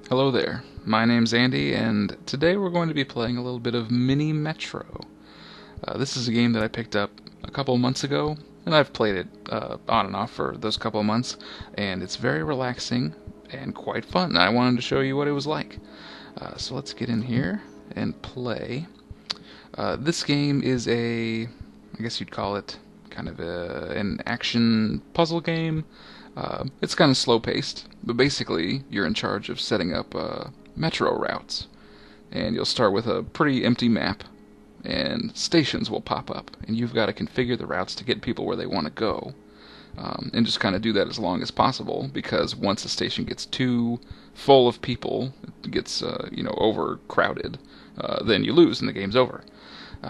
Hello there, my name's Andy, and today we're going to be playing a little bit of Mini Metro. This is a game that I picked up a couple of months ago, and I've played it on and off for those couple of months, and it's very relaxing and quite fun. I wanted to show you what it was like. So let's get in here and play. This game is I guess you'd call it kind of an action puzzle game. It's kind of slow-paced, but basically you're in charge of setting up metro routes. And you'll start with a pretty empty map, and stations will pop up, and you've got to configure the routes to get people where they want to go. And just kind of do that as long as possible, because once a station gets too full of people, it gets overcrowded, then you lose and the game's over.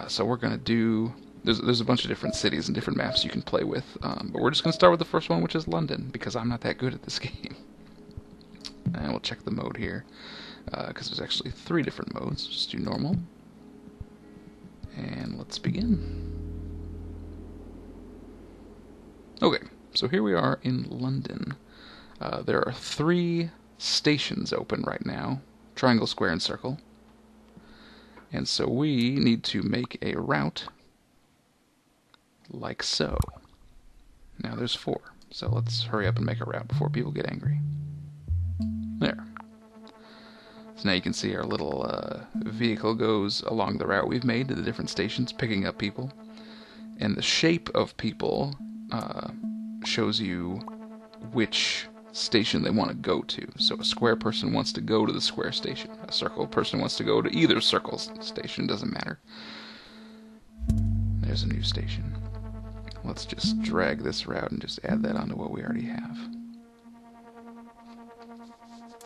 So we're going to do... There's a bunch of different cities and different maps you can play with, but we're just going to start with the first one, which is London, because I'm not that good at this game. And we'll check the mode here, because there's actually 3 different modes. Just do normal. And let's begin. Okay, so here we are in London. There are 3 stations open right now: triangle, square, and circle. And so we need to make a route like so. Now there's 4, so let's hurry up and make a route before people get angry. There. So now you can see our little vehicle goes along the route we've made to the different stations, picking up people. And the shape of people shows you which station they want to go to. So a square person wants to go to the square station. A circle person wants to go to either circle station, doesn't matter. There's a new station. Let's just drag this route and just add that onto what we already have.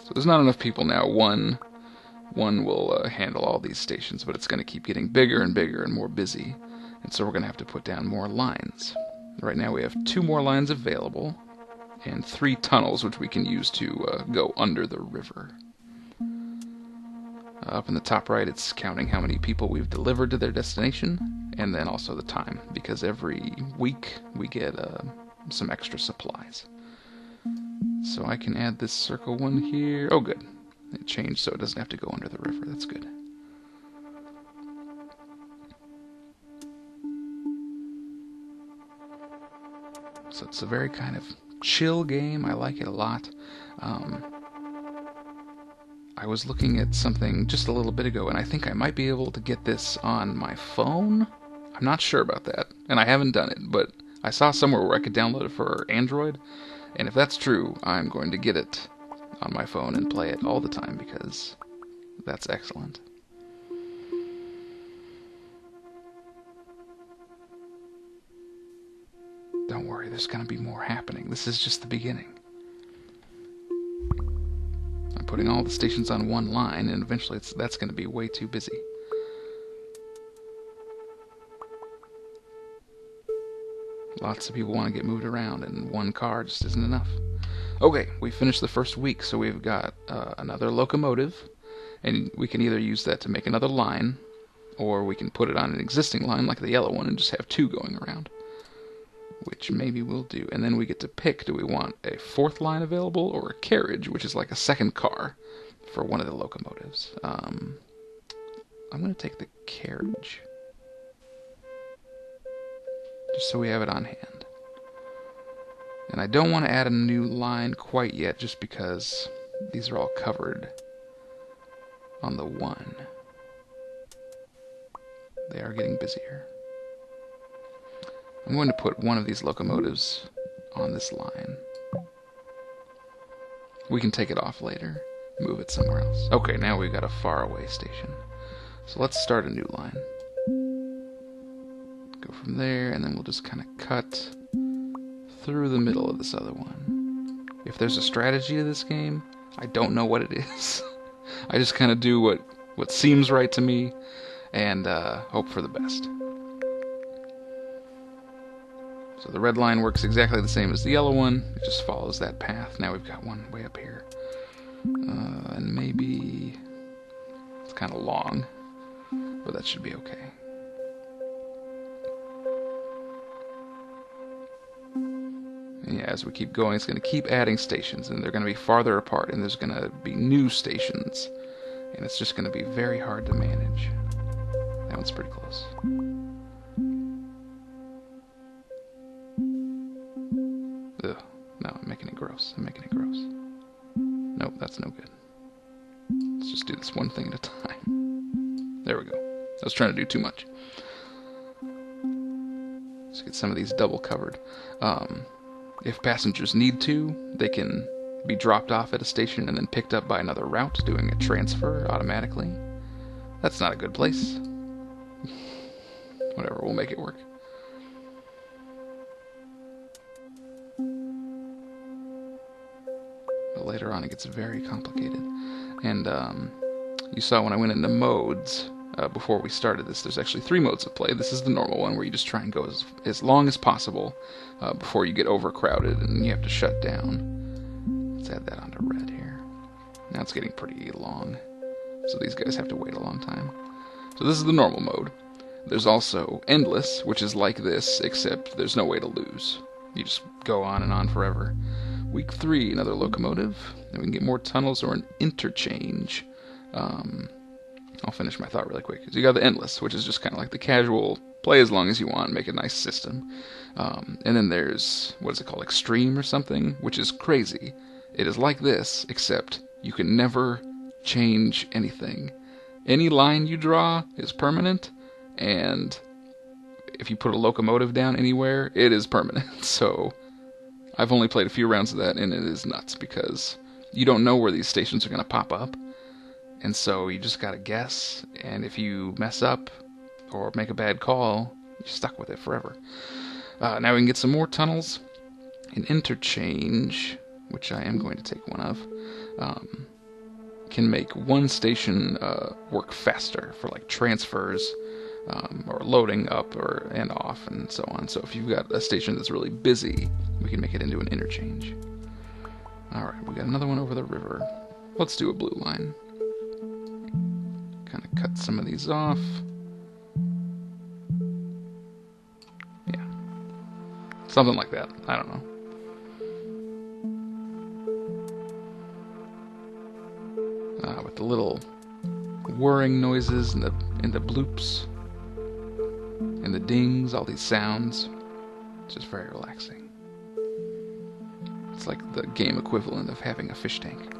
So there's not enough people now. One will handle all these stations, but it's going to keep getting bigger and bigger and more busy. And so we're going to have to put down more lines. Right now we have 2 more lines available, and 3 tunnels which we can use to go under the river. Up in the top right, it's counting how many people we've delivered to their destination, and then also the time, because every week we get some extra supplies. So I can add this circle one here. Oh, good. It changed so it doesn't have to go under the river. That's good. So it's a very kind of chill game. I like it a lot. I was looking at something just a little bit ago, and I think I might be able to get this on my phone. I'm not sure about that, and I haven't done it, but I saw somewhere where I could download it for Android, and if that's true, I'm going to get it on my phone and play it all the time, because that's excellent. Don't worry, there's going to be more happening. This is just the beginning. I'm putting all the stations on one line, and eventually that's going to be way too busy. Lots of people want to get moved around, and one car just isn't enough. Okay, we finished the first week, so we've got another locomotive, and we can either use that to make another line, or we can put it on an existing line like the yellow one and just have 2 going around, which maybe we'll do. And then we get to pick, do we want a 4th line available or a carriage, which is like a second car for one of the locomotives. I'm going to take the carriage, just so we have it on hand. And I don't want to add a new line quite yet, just because these are all covered on the 1. They are getting busier. I'm going to put one of these locomotives on this line. We can take it off later, move it somewhere else. Okay, now we've got a faraway station. So let's start a new line. Go from there, and then we'll just kind of cut through the middle of this other one. If there's a strategy to this game, I don't know what it is. I just kind of do what seems right to me, and hope for the best. So the red line works exactly the same as the yellow one. It just follows that path. Now we've got one way up here. And maybe it's kind of long, but that should be okay. Yeah, as we keep going, it's going to keep adding stations, and they're going to be farther apart, and there's going to be new stations, and it's just going to be very hard to manage. That one's pretty close. Ugh. No, I'm making it gross. I'm making it gross. Nope, that's no good. Let's just do this one thing at a time. There we go. I was trying to do too much. Let's get some of these double covered. If passengers need to, they can be dropped off at a station and then picked up by another route, doing a transfer automatically. That's not a good place. Whatever, we'll make it work. But later on it gets very complicated. And you saw when I went into modes, before we started this, there's actually 3 modes of play. This is the normal one, where you just try and go as long as possible before you get overcrowded and you have to shut down. Let's add that onto red here. Now it's getting pretty long, so these guys have to wait a long time. So this is the normal mode. There's also endless, which is like this, except there's no way to lose. You just go on and on forever. Week 3, another locomotive. Then we can get more tunnels or an interchange. I'll finish my thought really quick. So you got the endless, which is just kind of like the casual, play as long as you want, make a nice system. And then there's, what is it called, extreme or something, which is crazy. It is like this, except you can never change anything. Any line you draw is permanent, and if you put a locomotive down anywhere, it is permanent. So I've only played a few rounds of that, and it is nuts, because you don't know where these stations are going to pop up. And so you just gotta guess, and if you mess up or make a bad call, you're stuck with it forever. Now we can get some more tunnels. An interchange, which I am going to take one of, can make one station work faster for like transfers or loading up and off and so on. So if you've got a station that's really busy, we can make it into an interchange. Alright, we got another one over the river. Let's do a blue line. Kind of cut some of these off. Yeah. Something like that. I don't know. With the little whirring noises and the bloops and the dings, all these sounds. It's just very relaxing. It's like the game equivalent of having a fish tank.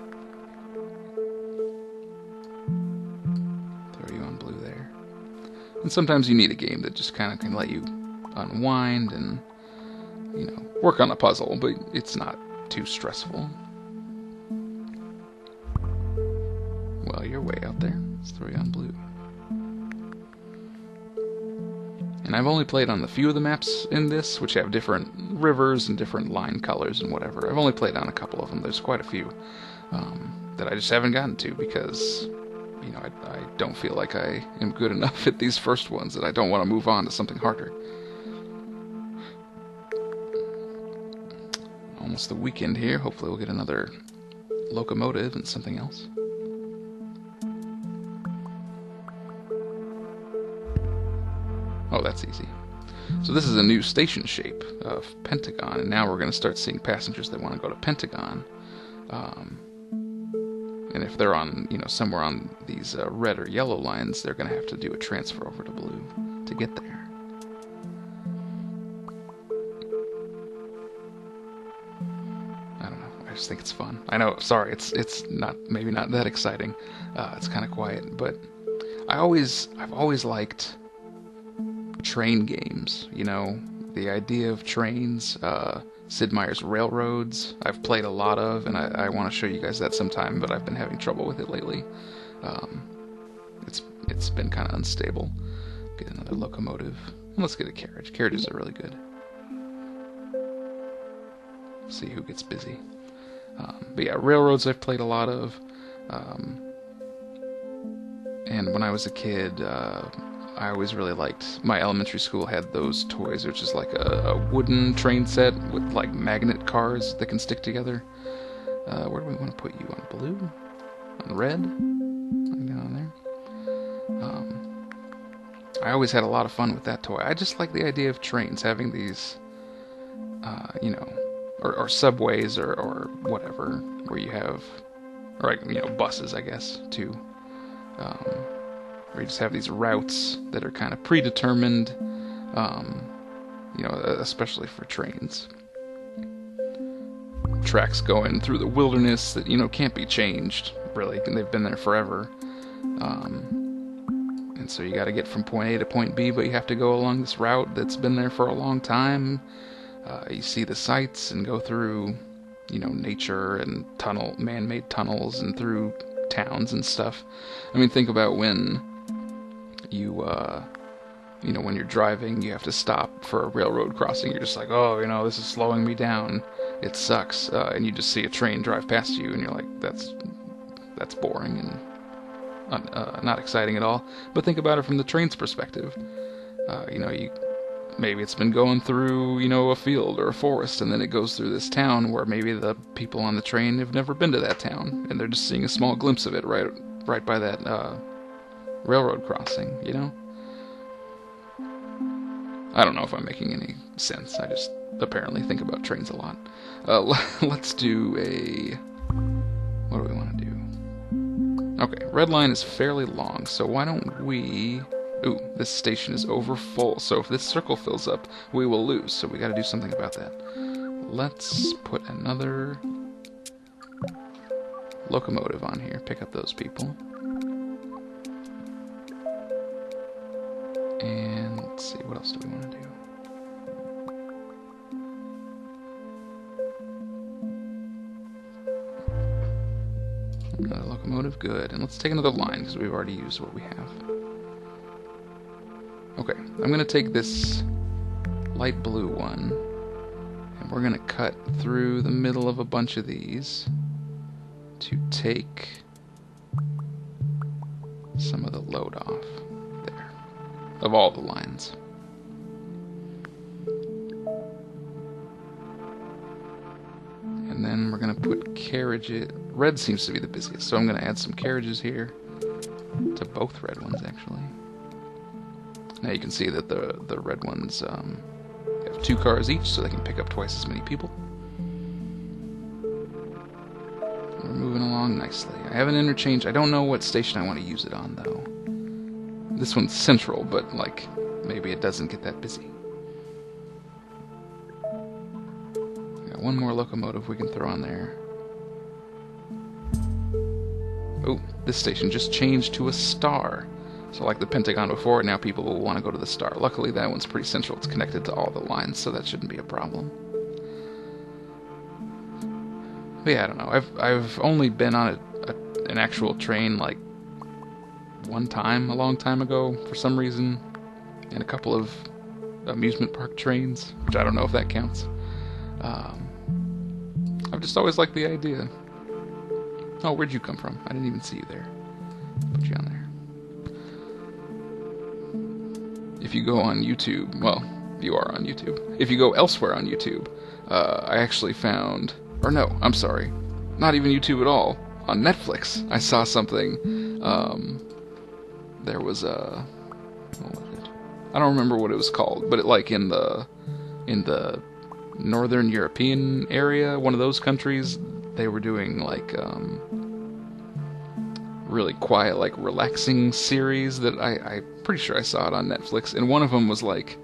And sometimes you need a game that just kind of can let you unwind and, you know, work on a puzzle, but it's not too stressful. Well, you're way out there. Let's throw you on blue. And I've only played on the few of the maps in this, which have different rivers and different line colors and whatever. I've only played on a couple of them. There's quite a few that I just haven't gotten to because, you know, I don't feel like I am good enough at these first ones that I don't want to move on to something harder. Almost the weekend here. Hopefully we'll get another locomotive and something else. Oh, that's easy. So this is a new station shape of Pentagon, and now we're going to start seeing passengers that want to go to Pentagon. And if they're on, you know, somewhere on these red or yellow lines, they're going to have to do a transfer over to blue to get there. I don't know. I just think it's fun. I know. Sorry, it's not maybe not that exciting. It's kind of quiet, but I've always liked train games. You know, the idea of trains. Sid Meier's Railroads, I've played a lot of, and I want to show you guys that sometime, but I've been having trouble with it lately. It's been kind of unstable. Get another locomotive. And let's get a carriage. Carriages are really good. See who gets busy. But yeah, Railroads I've played a lot of. And when I was a kid, I always really liked, my elementary school had those toys, which is like a wooden train set with like magnet cars that can stick together. Where do we want to put you? On blue? On red? Right down there. I always had a lot of fun with that toy. I just like the idea of trains having these, you know, or subways or whatever, where you have, or like, you know, buses, I guess, too. Where you just have these routes that are kind of predetermined, you know, especially for trains. Tracks going through the wilderness that, you know, can't be changed, really, and they've been there forever. And so you got to get from point A to point B, but you have to go along this route that's been there for a long time. You see the sights and go through, you know, nature and man-made tunnels and through towns and stuff. I mean, think about when you know, when you're driving, you have to stop for a railroad crossing. You're just like, oh, you know, this is slowing me down. It sucks. And you just see a train drive past you, and you're like, that's boring and not exciting at all. But think about it from the train's perspective. You know, maybe it's been going through, you know, a field or a forest, and then it goes through this town where maybe the people on the train have never been to that town, and they're just seeing a small glimpse of it right by that railroad crossing, you know? I don't know if I'm making any sense. I just apparently think about trains a lot. Let's do a... What do we want to do? Okay, red line is fairly long, so why don't we... Ooh, this station is over full, so if this circle fills up, we will lose, so we gotta do something about that. Let's put another locomotive on here, pick up those people. And let's see, what else do we want to do? Another locomotive, good. And let's take another line, because we've already used what we have. Okay, I'm going to take this light blue one, and we're going to cut through the middle of a bunch of these to take some of the load off there, of all the lines. And then we're going to put carriages. Red seems to be the busiest, so I'm going to add some carriages here to both red ones, actually. Now you can see that the red ones have 2 cars each, so they can pick up twice as many people. We're moving along nicely. I have an interchange. I don't know what station I want to use it on, though. This one's central, but, like, maybe it doesn't get that busy. Got one more locomotive we can throw on there. Oh, this station just changed to a star. So like the Pentagon before, now people will want to go to the star. Luckily, that one's pretty central. It's connected to all the lines, so that shouldn't be a problem. But yeah, I don't know. I've only been on an actual train like one time a long time ago for some reason, and a couple of amusement park trains, which I don't know if that counts. I've just always liked the idea. Oh, where'd you come from? I didn't even see you there. Put you on there. If you go on YouTube, well, you are on YouTube. If you go elsewhere on YouTube, I actually found, or no, I'm sorry, not even YouTube at all. On Netflix, I saw something. There was a, what was it? I don't remember what it was called, but it, like in the Northern European area, one of those countries, they were doing like really quiet, like relaxing series that I'm pretty sure I saw it on Netflix, and one of them was like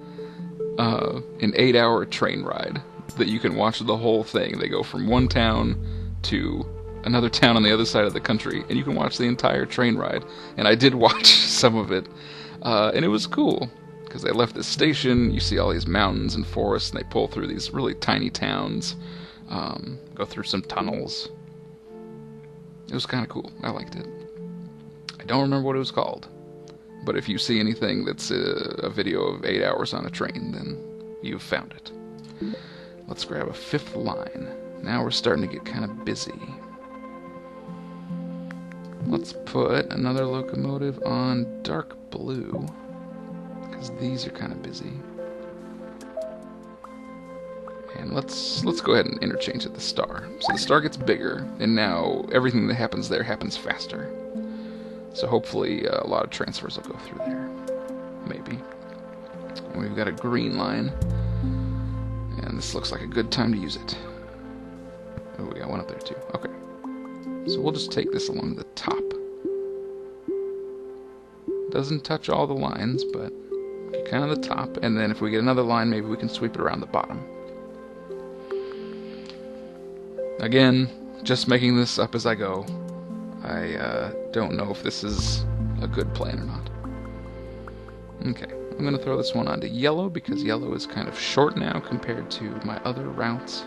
an 8-hour train ride that you can watch the whole thing. They go from one town to another town on the other side of the country, and you can watch the entire train ride. And I did watch some of it, and it was cool because they left this station. You see all these mountains and forests, and they pull through these really tiny towns, go through some tunnels. It was kind of cool. I liked it. I don't remember what it was called, but if you see anything that's a video of 8 hours on a train, then you've found it. Let's grab a 5th line. Now we're starting to get kind of busy. Let's put another locomotive on dark blue, because these are kind of busy. And let's go ahead and interchange at the star. So the star gets bigger, and now everything that happens there happens faster. So hopefully a lot of transfers will go through there. Maybe. And we've got a green line, and this looks like a good time to use it. Oh, we got one up there too. Okay. So we'll just take this along the top. Doesn't touch all the lines, but kind of the top. And then if we get another line, maybe we can sweep it around the bottom. Again, just making this up as I go. I don't know if this is a good plan or not. Okay, I'm going to throw this one onto yellow because yellow is kind of short now compared to my other routes.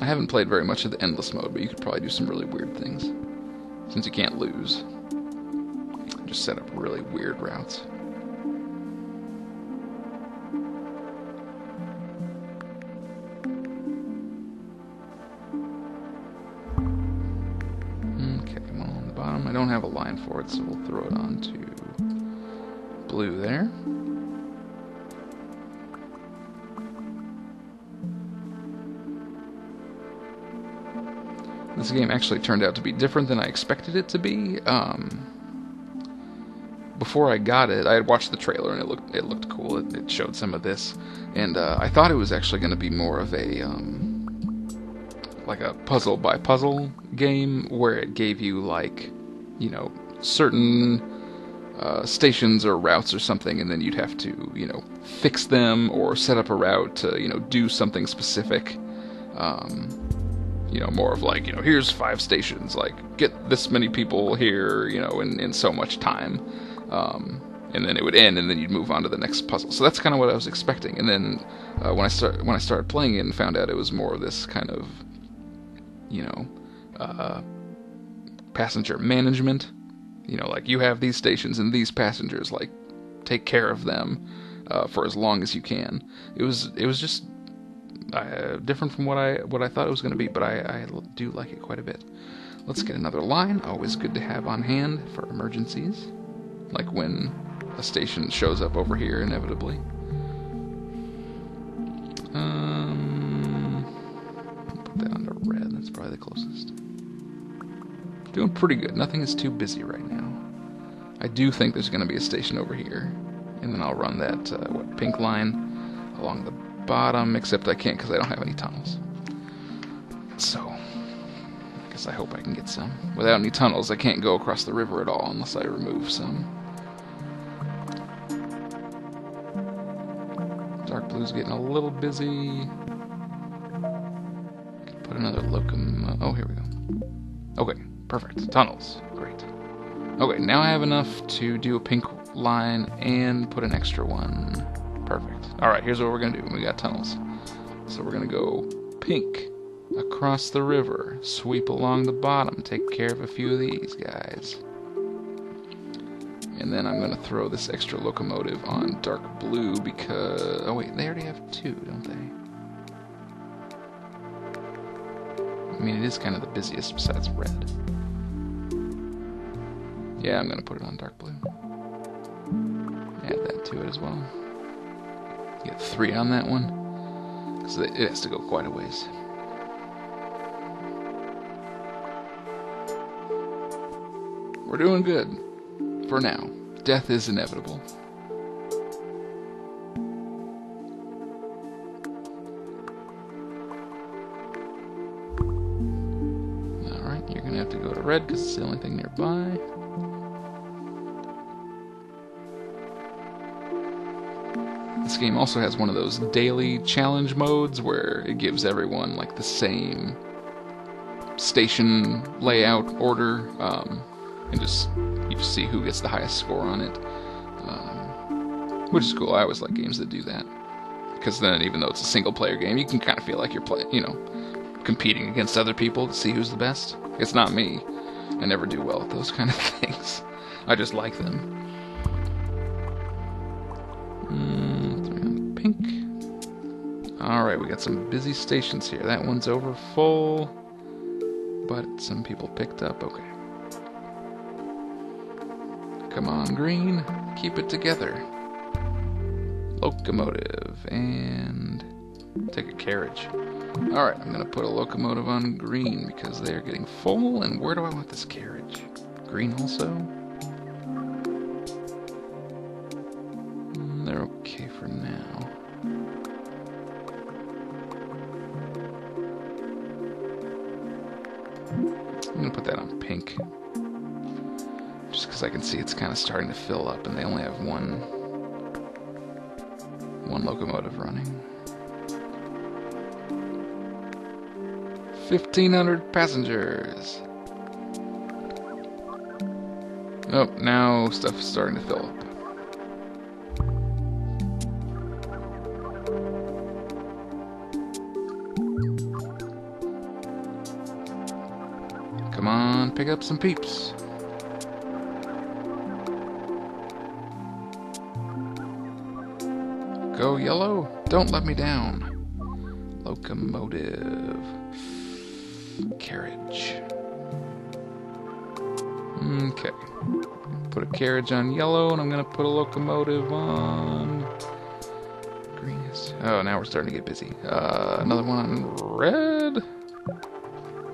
I haven't played very much of the endless mode, but you could probably do some really weird things. Since you can't lose. Just set up really weird routes. Okay, well on the bottom I don't have a line for it, so we'll throw it on to blue there. This game actually turned out to be different than I expected it to be. Before I got it, I had watched the trailer and it looked cool. It showed some of this, and I thought it was actually going to be more of a like a puzzle by puzzle game where it gave you like, you know, certain stations or routes or something, and then you'd have to, you know, fix them or set up a route to, you know, do something specific. You know, more of like, you know, here's 5 stations, like, get this many people here, you know, in so much time. And then it would end, and then you'd move on to the next puzzle. So that's kind of what I was expecting. And then when I started playing it and found out it was more of this kind of, you know, passenger management. You know, like, you have these stations and these passengers, like, take care of them for as long as you can. It was just different from what I thought it was going to be, but I do like it quite a bit. Let's get another line. Always good to have on hand for emergencies, like when a station shows up over here inevitably. Put that onto red. That's probably the closest. Doing pretty good. Nothing is too busy right now. I do think there's going to be a station over here, and then I'll run that pink line along the bottom, except I can't because I don't have any tunnels. So, I guess I hope I can get some. Without any tunnels, I can't go across the river at all unless I remove some. Dark blue's getting a little busy. Could put another locomotive. Oh, here we go. Okay, perfect. Tunnels. Great. Okay, now I have enough to do a pink line and put an extra one. Perfect. Alright, here's what we're going to do. We got tunnels. So we're going to go pink across the river, sweep along the bottom, take care of a few of these guys. And then I'm going to throw this extra locomotive on dark blue because... Oh wait, they already have 2, don't they? I mean, it is kind of the busiest besides red. Yeah, I'm going to put it on dark blue. Add that to it as well. Get 3 on that one, because it has to go quite a ways. We're doing good, for now. Death is inevitable. Alright, you're going to have to go to red, because it's the only thing nearby. This game also has one of those daily challenge modes where it gives everyone like the same station layout order, and you just see who gets the highest score on it, which is cool. I always like games that do that, because then even though it's a single player game, you can kind of feel like you're competing against other people to see who's the best. It's not me. I never do well at those kind of things. I just like them. Pink. Alright, we got some busy stations here. That one's over full, but some people picked up. Okay. Come on, green. Keep it together. Locomotive. And take a carriage. Alright, I'm going to put a locomotive on green because they're getting full. And where do I want this carriage? Green also? they're okay for now. I'm gonna put that on pink. Just because I can see it's kind of starting to fill up and they only have one locomotive running. 1,500 passengers. Oh, now stuff is starting to fill up. Come on, pick up some peeps. Go yellow, don't let me down. Locomotive. Carriage. Okay. Put a carriage on yellow, and I'm gonna put a locomotive on green. Oh, now we're starting to get busy. Another one on red?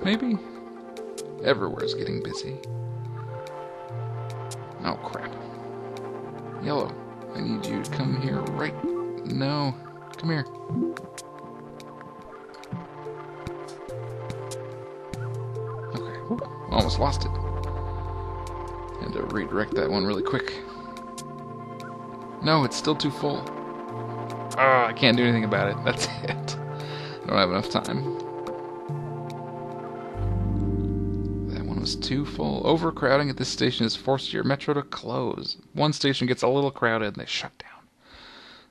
Maybe? Everywhere's getting busy. Oh, crap. Yellow, I need you to come here right... No. Come here. Okay. Whoop. Almost lost it. Had to redirect that one really quick. No, it's still too full. Oh, I can't do anything about it. That's it. I don't have enough time. That one was too full. Overcrowding at this station has forced your metro to close. One station gets a little crowded and they shut down.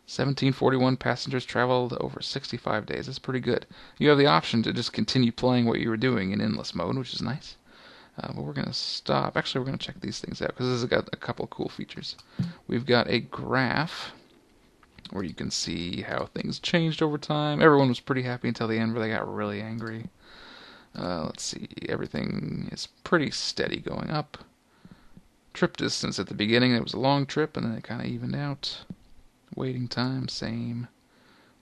1,741 passengers traveled over 65 days. That's pretty good. You have the option to just continue playing what you were doing in endless mode, which is nice. But we're going to stop. Actually, we're going to check these things out because this has got a couple of cool features. We've got a graph where you can see how things changed over time. Everyone was pretty happy until the end where they got really angry. Let's see. Everything is pretty steady going up. Trip distance at the beginning, it was a long trip, and then it kind of evened out. Waiting time, same.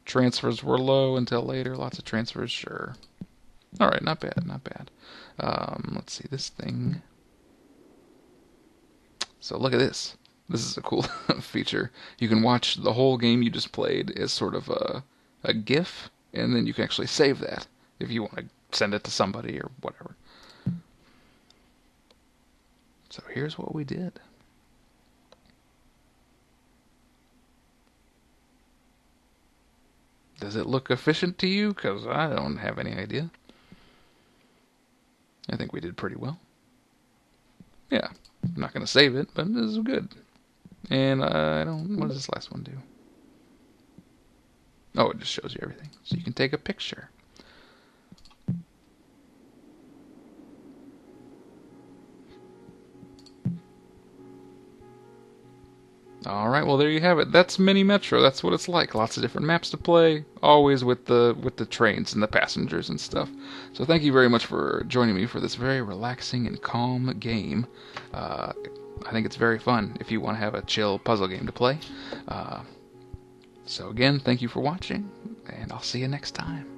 Transfers were low until later. Lots of transfers, sure. Alright, not bad, not bad. Let's see, this thing. So look at this. This is a cool feature. You can watch the whole game you just played as sort of a GIF, and then you can actually save that if you want to send it to somebody or whatever. So here's what we did. Does it look efficient to you? Because I don't have any idea. I think we did pretty well. Yeah, I'm not going to save it, but this is good. And I don't... What does this last one do? Oh, it just shows you everything. So you can take a picture. Alright, well there you have it. That's Mini Metro. That's what it's like. Lots of different maps to play, always with the trains and the passengers and stuff. So thank you very much for joining me for this very relaxing and calm game. I think it's very fun if you want to have a chill puzzle game to play. So again, thank you for watching, and I'll see you next time.